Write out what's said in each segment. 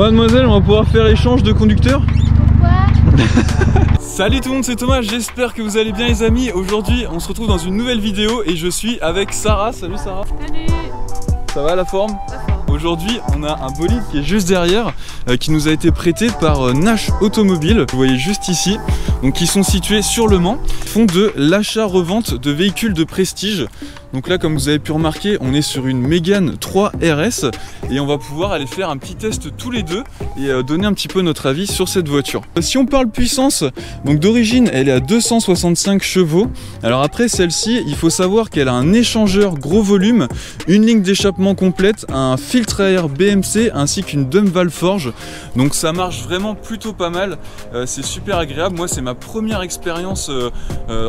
mademoiselle, on va pouvoir faire échange de conducteurs. Pourquoi? Salut tout le monde, c'est Thomas, j'espère que vous allez bien les amis. Aujourd'hui on se retrouve dans une nouvelle vidéo et je suis avec Sarah. Salut Sarah. Salut. Ça va la forme? Aujourd'hui on a un bolide qui est juste derrière, qui nous a été prêté par Nash Automobile. Vous voyez juste ici, donc ils sont situés sur Le Mans. Ils font de l'achat-revente de véhicules de prestige. Donc là, comme vous avez pu remarquer, on est sur une Mégane 3 RS et on va pouvoir aller faire un petit test tous les deux et donner un petit peu notre avis sur cette voiture. Si on parle puissance, donc d'origine elle est à 265 chevaux. Alors après celle-ci, il faut savoir qu'elle a un échangeur gros volume, une ligne d'échappement complète, un filtre à air BMC ainsi qu'une dump valve forge. Donc ça marche vraiment plutôt pas mal, c'est super agréable. Moi c'est ma première expérience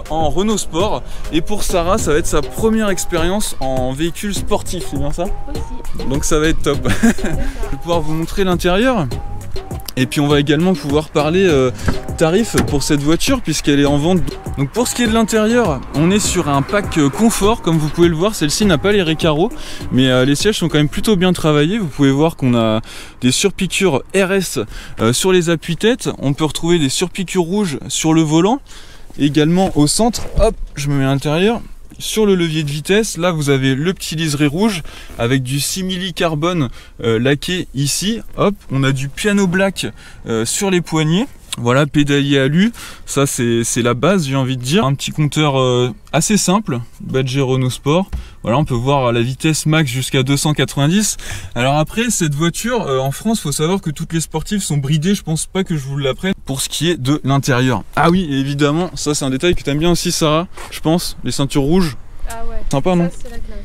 en Renault Sport et pour Sarah ça va être sa première expérience en véhicule sportif, c'est bien ça? Aussi. Donc ça va être top. Je vais pouvoir vous montrer l'intérieur. Et puis on va également pouvoir parler tarif pour cette voiture puisqu'elle est en vente. Donc pour ce qui est de l'intérieur, on est sur un pack confort, comme vous pouvez le voir. Celle-ci n'a pas les récarreaux, mais les sièges sont quand même plutôt bien travaillés. Vous pouvez voir qu'on a des surpiqûres RS sur les appuis-têtes. On peut retrouver des surpiqûres rouges sur le volant. Également au centre, hop, je me mets à l'intérieur. Sur le levier de vitesse, là vous avez le petit liseré rouge avec du simili carbone laqué ici. Hop, on a du piano black sur les poignets. Voilà, pédalier alu, ça c'est la base, j'ai envie de dire. Un petit compteur assez simple, badgé Renault Sport. Voilà, on peut voir la vitesse max jusqu'à 290. Alors après, cette voiture, en France, faut savoir que toutes les sportives sont bridées. Je pense pas que je vous l'apprenne. Pour ce qui est de l'intérieur. Ah oui, évidemment, ça c'est un détail que tu aimes bien aussi, Sarah, je pense. Les ceintures rouges. Ah ouais. Sympa, non? Ça, c'est la classe.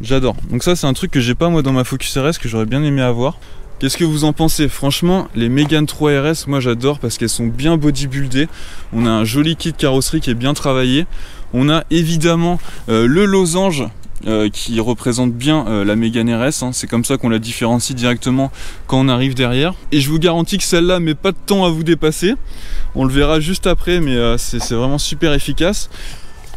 J'adore. Donc ça, c'est un truc que j'ai pas moi dans ma Focus RS, que j'aurais bien aimé avoir. Qu'est-ce que vous en pensez? Franchement, les Mégane 3 RS, moi j'adore parce qu'elles sont bien bodybuildées. On a un joli kit carrosserie qui est bien travaillé. On a évidemment le losange qui représente bien la Mégane RS. Hein. C'est comme ça qu'on la différencie directement quand on arrive derrière. Et je vous garantis que celle-là met pas de temps à vous dépasser. On le verra juste après, mais c'est vraiment super efficace.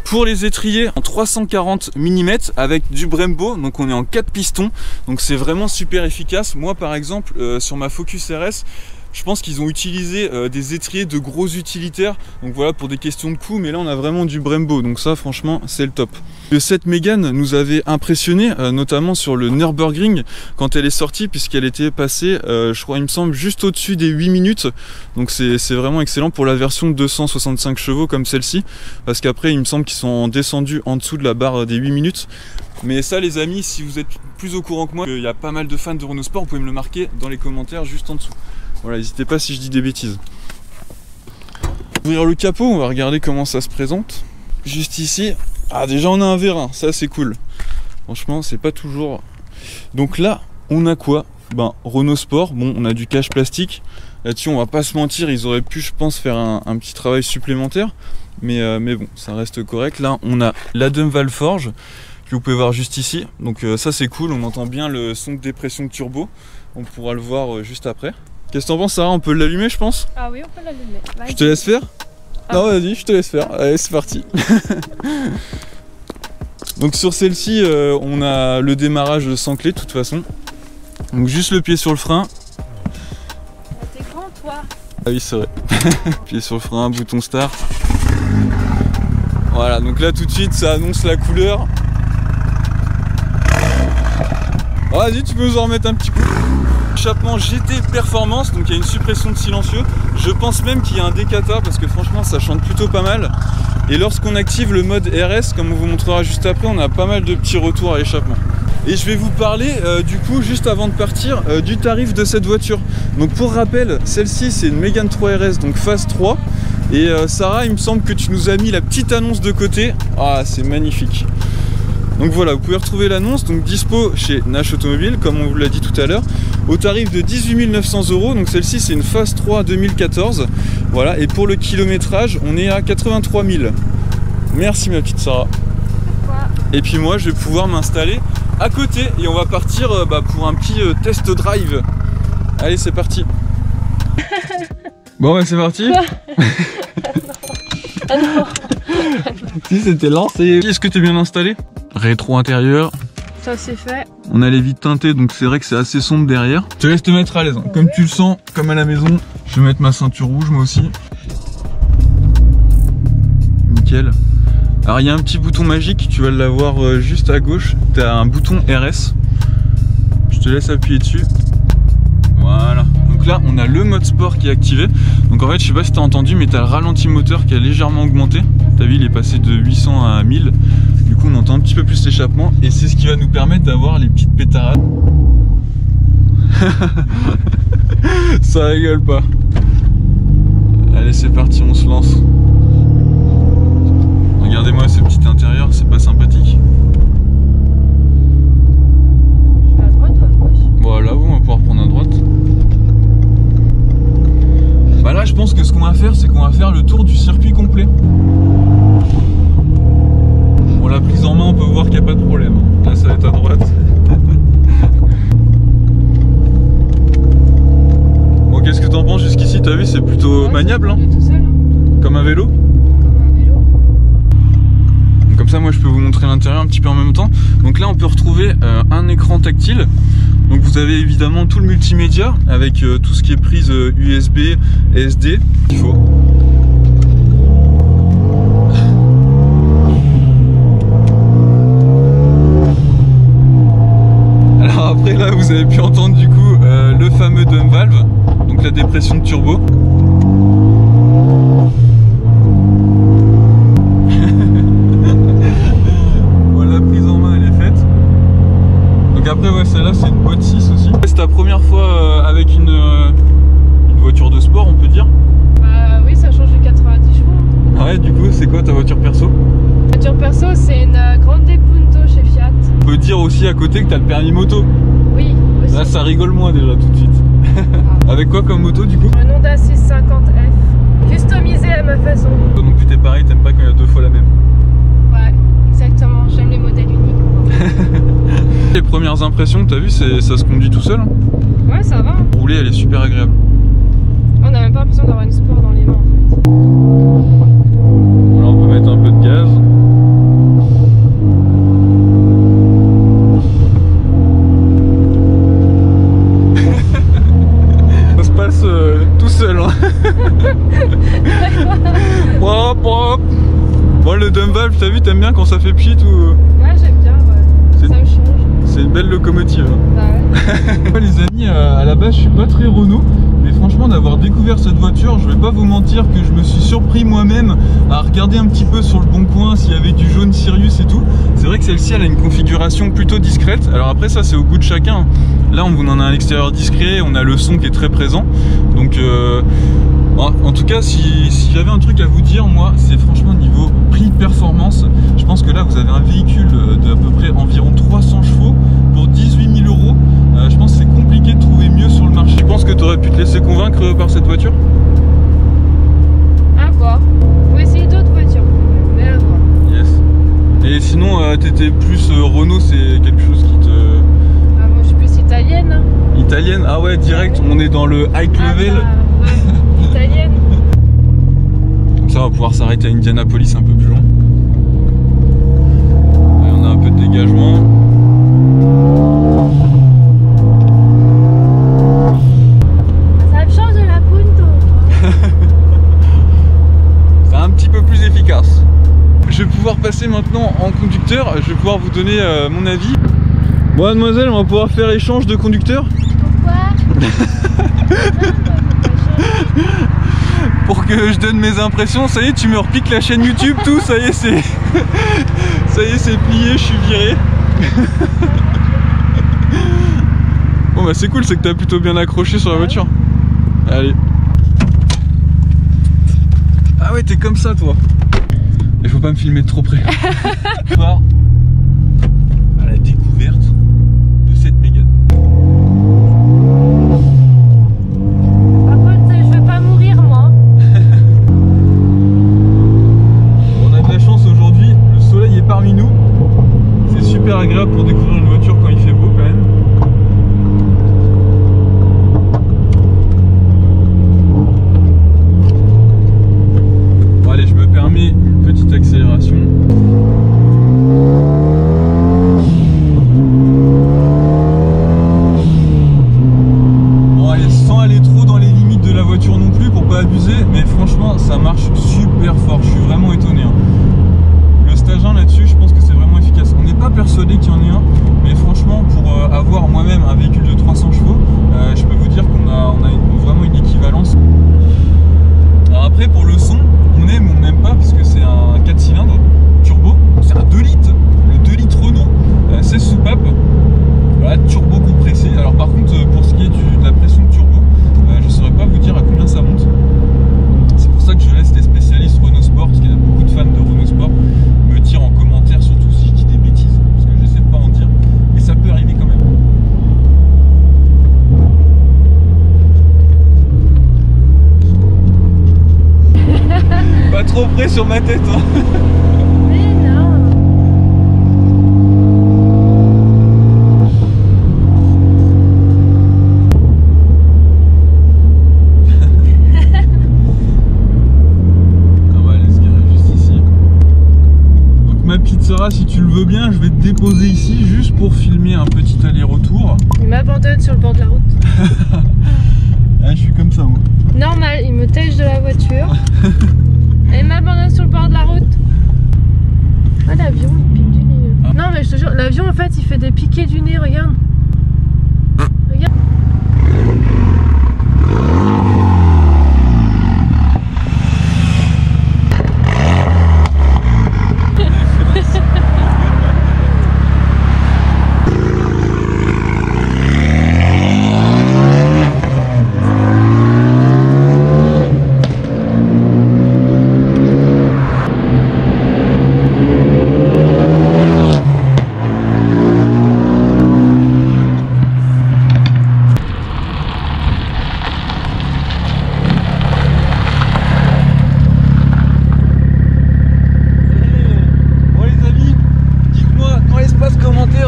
Pour les étriers en 340 mm avec du Brembo, donc on est en 4 pistons, donc c'est vraiment super efficace. Moi par exemple sur ma Focus RS, je pense qu'ils ont utilisé des étriers de gros utilitaires, donc voilà, pour des questions de coût, mais là on a vraiment du Brembo, donc ça franchement c'est le top. Cette Mégane nous avait impressionné, notamment sur le Nürburgring quand elle est sortie, puisqu'elle était passée, je crois il me semble, juste au-dessus des 8 minutes, donc c'est vraiment excellent pour la version de 265 chevaux comme celle-ci, parce qu'après il me semble qu'ils sont descendus en dessous de la barre des 8 minutes. Mais ça les amis, si vous êtes plus au courant que moi, il y a pas mal de fans de Renault Sport, vous pouvez me le marquer dans les commentaires juste en dessous. Voilà, n'hésitez pas si je dis des bêtises. Ouvrir le capot, on va regarder comment ça se présente. Juste ici, ah déjà on a un vérin, ça c'est cool. Franchement, c'est pas toujours... Donc là, on a quoi? Ben, Renault Sport, bon, on a du cache plastique. Là-dessus, on va pas se mentir, ils auraient pu, je pense, faire un petit travail supplémentaire. Mais bon, ça reste correct. Là, on a la dump valve forge, que vous pouvez voir juste ici. Donc ça c'est cool, on entend bien le son de dépression de turbo. On pourra le voir juste après. Qu'est-ce que t'en penses, Sarah? On peut l'allumer, je pense? Ah oui, on peut l'allumer. Je te laisse faire? Ah. Non, vas-y, je te laisse faire. Allez, c'est parti. Donc sur celle-ci, on a le démarrage sans clé de toute façon. Donc juste le pied sur le frein. T'es grand, toi? Ah oui, c'est vrai. Pied sur le frein, bouton start. Voilà, donc là tout de suite, ça annonce la couleur. Oh, vas-y, tu peux nous en remettre un petit coup. Échappement GT Performance, donc il y a une suppression de silencieux. Je pense même qu'il y a un décata parce que franchement ça chante plutôt pas mal. Et lorsqu'on active le mode RS, comme on vous montrera juste après, on a pas mal de petits retours à l'échappement. Et je vais vous parler du coup, juste avant de partir, du tarif de cette voiture. Donc pour rappel, celle-ci c'est une Mégane 3 RS, donc phase 3. Et Sarah, il me semble que tu nous as mis la petite annonce de côté. Ah, c'est magnifique. Donc voilà, vous pouvez retrouver l'annonce, donc dispo chez Nash Automobile, comme on vous l'a dit tout à l'heure, au tarif de 18 900 €. Donc celle-ci, c'est une phase 3 2014. Voilà, et pour le kilométrage, on est à 83 000. Merci ma petite Sarah. Pourquoi? Et puis moi, je vais pouvoir m'installer à côté et on va partir pour un petit test drive. Allez, c'est parti. Bon, bah c'est parti. Ah non. Si, c'était lancé. Est-ce que tu es bien installé? Rétro intérieur, Ça c'est fait. On a les vitres teintées, donc c'est vrai que c'est assez sombre derrière. Je te laisse te mettre à l'aise, hein. Comme tu le sens, comme à la maison. Je vais mettre ma ceinture rouge moi aussi. Nickel. Alors il y a un petit bouton magique, tu vas l'avoir juste à gauche. Tu as un bouton RS. Je te laisse appuyer dessus. Voilà. Donc là on a le mode sport qui est activé. Donc en fait je sais pas si tu as entendu, mais tu as le ralenti moteur qui a légèrement augmenté. T'as vu, il est passé de 800 à 1000. Du coup on entend un petit peu plus l'échappement. Et c'est ce qui va nous permettre d'avoir les petites pétarades. Ça rigole pas. Allez c'est parti, on se lance. Regardez-moi ce petit intérieur, c'est pas sympathique. Je vais à droite ou à gauche? Voilà, on va pouvoir prendre à droite. Bah là je pense que ce qu'on va faire, c'est qu'on va faire le tour du circuit complet. Bon, la prise en main, on peut voir qu'il n'y a pas de problème. Là ça va être à droite. Bon, qu'est-ce que t'en penses jusqu'ici? T'as vu, c'est plutôt maniable, hein, tout seul, hein. Comme un vélo. Comme ça moi je peux vous montrer l'intérieur un petit peu en même temps. Donc là on peut retrouver un écran tactile. Donc vous avez évidemment tout le multimédia avec tout ce qui est prise USB, SD, il faut. Alors après là vous avez pu entendre du coup le fameux dump valve, donc la dépression de turbo. Après ouais, celle-là c'est une boîte 6 aussi. C'est ta première fois avec une voiture de sport, on peut dire? Bah oui, ça change de 90 chevaux. Ah ouais, du coup c'est quoi ta voiture perso? Ma voiture perso c'est une Grande Punto chez Fiat. On peut dire aussi à côté que t'as le permis moto. Oui, aussi. Là ça rigole moins déjà tout de suite. Avec quoi comme moto du coup? Une Honda 650F, customisée à ma façon. Donc tu t'es pareil, t'aimes pas quand il y a deux fois la même? Ouais, exactement, j'aime les modèles uniques. Les premières impressions que t'as vu, ça se conduit tout seul, hein? Ouais, ça va. Rouler, elle est super agréable. On n'a même pas l'impression d'avoir une sport dans les mains en fait. Voilà, on peut mettre un peu de gaz. Ça se passe tout seul, hein. Propre, propre. Bon, le dump valve, t'as vu, t'aimes bien quand ça fait pchit ou... Ouais, j'aime bien, ouais. Ça me change. C'est une belle locomotive. Bah ouais. Les amis, à la base je suis pas très Renault, mais franchement d'avoir découvert cette voiture, je vais pas vous mentir que je me suis surpris moi-même à regarder un petit peu sur le bon coin s'il y avait du jaune Sirius et tout. C'est vrai que celle-ci elle a une configuration plutôt discrète. Alors après ça c'est au goût de chacun. Là on en a un extérieur discret, on a le son qui est très présent. Donc en tout cas si j'avais un truc à vous dire, moi c'est franchement niveau prix-performance. Je pense que là vous avez un véhicule de à peu près environ 300 chevaux pour 18 000 €. Je pense que c'est compliqué de trouver mieux sur le marché. Tu penses que tu aurais pu te laisser convaincre par cette voiture? À voir. Faut essayer d'autres voitures, mais à voir. Yes. Et sinon, t'étais plus Renault, c'est quelque chose qui te... Ah, moi je suis plus italienne. Italienne? Ah ouais, direct, on est dans le high level. Bah, ouais, italienne. Comme ça, on va pouvoir s'arrêter à Indianapolis un peu plus loin. Et on a un peu de dégagement. Ça me change de la Punto. C'est un petit peu plus efficace. Je vais pouvoir passer maintenant en conducteur. Je vais pouvoir vous donner mon avis. Bon, mademoiselle, on va pouvoir faire échange de conducteur. Pourquoi? Pour que je donne mes impressions. Ça y est, tu me repiques la chaîne YouTube, tout. Ça y est, c'est ça y est, c'est plié, je suis viré. Bon bah c'est cool, c'est que t'as plutôt bien accroché sur la voiture. Allez. Ah ouais, t'es comme ça toi. Il faut pas me filmer de trop près. À la découverte de cette Mégane. Par contre, je veux pas mourir moi. On a de la chance aujourd'hui, le soleil est parmi nous. C'est super agréable pour découvrir une voiture quand il fait beau quand même. Bon allez, je me permets une petite accélération. trop près sur ma tête. Hein. Mais non. On va aller se garer juste ici. Donc ma petite Sarah, si tu le veux bien, je vais te déposer ici juste pour filmer un petit aller-retour. Il m'abandonne sur le bord de la route. Ah, je suis comme ça moi. Normal, il me tèche de la voiture. Et il m'abandonne sur le bord de la route. Ah, l'avion, il pique du nez. Ah. Non, mais je te jure, l'avion en fait, il fait des piquets du nez, regarde. Regarde.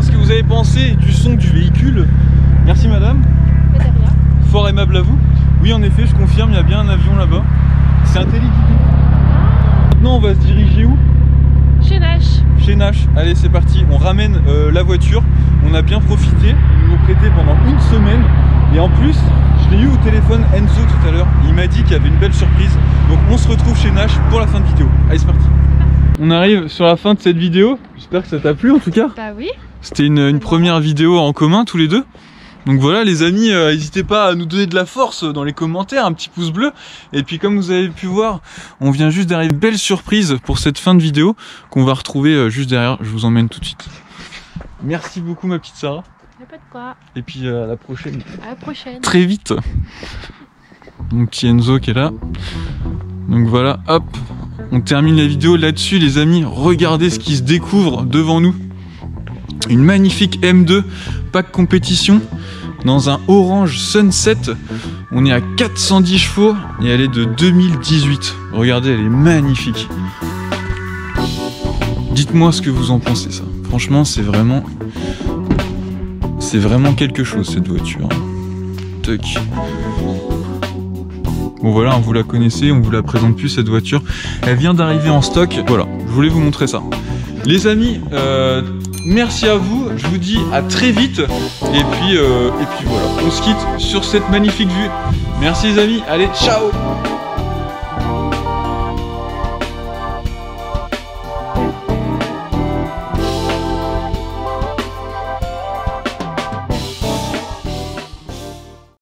Ce que vous avez pensé du son du véhicule. Merci madame. Mais de rien. Fort aimable à vous. Oui en effet je confirme, il y a bien un avion là-bas. C'est un téléguidé. Maintenant on va se diriger où? Chez Nash. Chez Nash. Allez c'est parti, on ramène la voiture. On a bien profité, ils nous l'ont prêté pendant une semaine. Et en plus, je l'ai eu au téléphone Enzo tout à l'heure. Il m'a dit qu'il y avait une belle surprise. Donc on se retrouve chez Nash pour la fin de vidéo. Allez c'est parti. On arrive sur la fin de cette vidéo. J'espère que ça t'a plu en tout cas. Bah oui. C'était une première vidéo en commun tous les deux. Donc voilà les amis, n'hésitez pas à nous donner de la force dans les commentaires, un petit pouce bleu. Et puis comme vous avez pu voir, on vient juste d'arriver. Belle surprise pour cette fin de vidéo qu'on va retrouver juste derrière. Je vous emmène tout de suite. Merci beaucoup ma petite Sarah. Y'a pas de quoi. Et puis à la prochaine. À la prochaine. Très vite. Mon petit Enzo qui est là. Donc voilà, hop. On termine la vidéo là-dessus les amis. Regardez ce qui se découvre devant nous. Une magnifique M2 pack compétition dans un orange sunset. On est à 410 chevaux et elle est de 2018. Regardez, elle est magnifique. Dites-moi ce que vous en pensez ça. Franchement, c'est vraiment quelque chose cette voiture. Tuck. Bon voilà, vous la connaissez, on vous la présente plus cette voiture. Elle vient d'arriver en stock. Voilà, je voulais vous montrer ça. Les amis, merci à vous. Je vous dis à très vite. Et puis voilà, on se quitte sur cette magnifique vue. Merci les amis. Allez, ciao.